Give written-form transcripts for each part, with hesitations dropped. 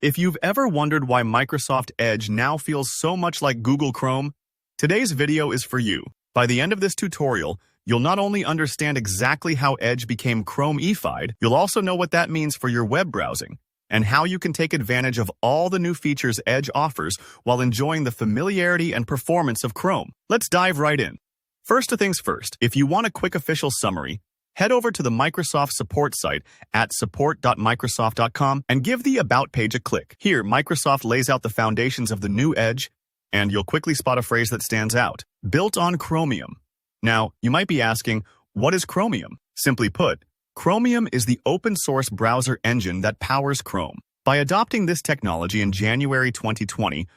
If you've ever wondered why Microsoft Edge now feels so much like Google Chrome, today's video is for you. By the end of this tutorial, you'll not only understand exactly how Edge became Chrome-ified, you'll also know what that means for your web browsing, and how you can take advantage of all the new features Edge offers while enjoying the familiarity and performance of Chrome. Let's dive right in. First things first, if you want a quick official summary, head over to the Microsoft support site at support.microsoft.com and give the About page a click. Here, Microsoft lays out the foundations of the new Edge, and you'll quickly spot a phrase that stands out: built on Chromium. Now, you might be asking, what is Chromium? Simply put, Chromium is the open-source browser engine that powers Chrome. By adopting this technology in January 2020,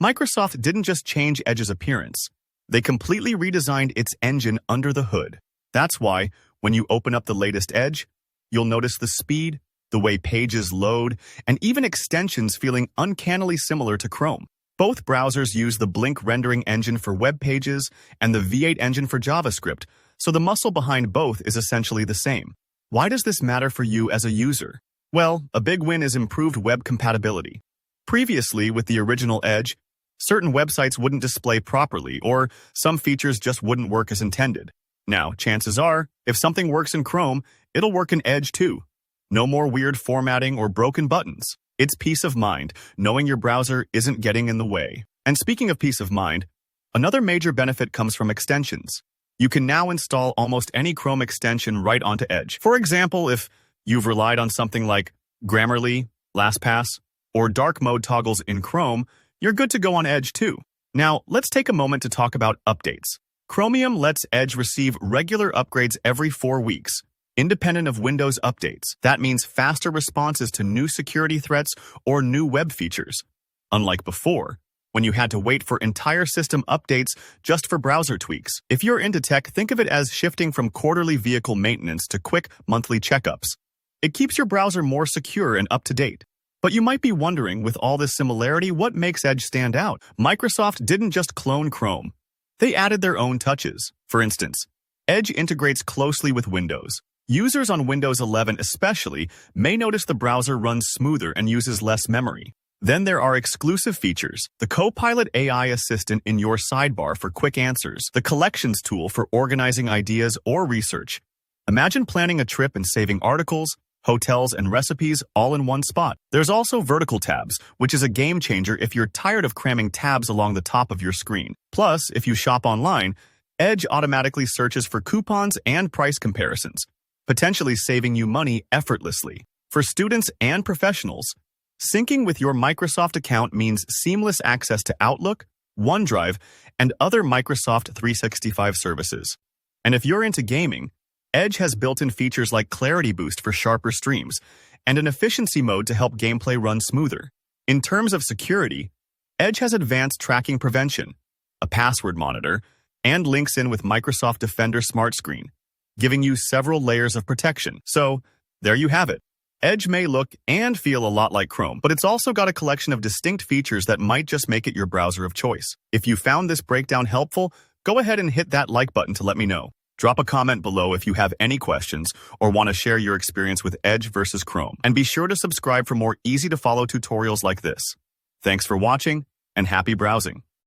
Microsoft didn't just change Edge's appearance. They completely redesigned its engine under the hood. That's why, when you open up the latest Edge, you'll notice the speed, the way pages load, and even extensions feeling uncannily similar to Chrome. Both browsers use the Blink rendering engine for web pages and the V8 engine for JavaScript, so the muscle behind both is essentially the same. Why does this matter for you as a user? Well, a big win is improved web compatibility. Previously, with the original Edge, certain websites wouldn't display properly, or some features just wouldn't work as intended. Now, chances are, if something works in Chrome, it'll work in Edge too. No more weird formatting or broken buttons. It's peace of mind, knowing your browser isn't getting in the way. And speaking of peace of mind, another major benefit comes from extensions. You can now install almost any Chrome extension right onto Edge. For example, if you've relied on something like Grammarly, LastPass, or dark mode toggles in Chrome, you're good to go on Edge too. Now, let's take a moment to talk about updates. Chromium lets Edge receive regular upgrades every 4 weeks, independent of Windows updates. That means faster responses to new security threats or new web features. Unlike before, when you had to wait for entire system updates just for browser tweaks. If you're into tech, think of it as shifting from quarterly vehicle maintenance to quick monthly checkups. It keeps your browser more secure and up to date. But you might be wondering, with all this similarity, what makes Edge stand out? Microsoft didn't just clone Chrome. They added their own touches. For instance, Edge integrates closely with Windows. Users on Windows 11 especially may notice the browser runs smoother and uses less memory. Then there are exclusive features: the Copilot AI assistant in your sidebar for quick answers, the collections tool for organizing ideas or research. Imagine planning a trip and saving articles, hotels, and recipes all in one spot. There's also vertical tabs, which is a game changer if you're tired of cramming tabs along the top of your screen. Plus, if you shop online, Edge automatically searches for coupons and price comparisons, potentially saving you money effortlessly. For students and professionals, syncing with your Microsoft account means seamless access to Outlook, OneDrive, and other Microsoft 365 services. And if you're into gaming, Edge has built-in features like Clarity Boost for sharper streams and an efficiency mode to help gameplay run smoother. In terms of security, Edge has advanced tracking prevention, a password monitor, and links in with Microsoft Defender Smart Screen, giving you several layers of protection. So, there you have it. Edge may look and feel a lot like Chrome, but it's also got a collection of distinct features that might just make it your browser of choice. If you found this breakdown helpful, go ahead and hit that like button to let me know. Drop a comment below if you have any questions or want to share your experience with Edge versus Chrome. And be sure to subscribe for more easy-to-follow tutorials like this. Thanks for watching, and happy browsing.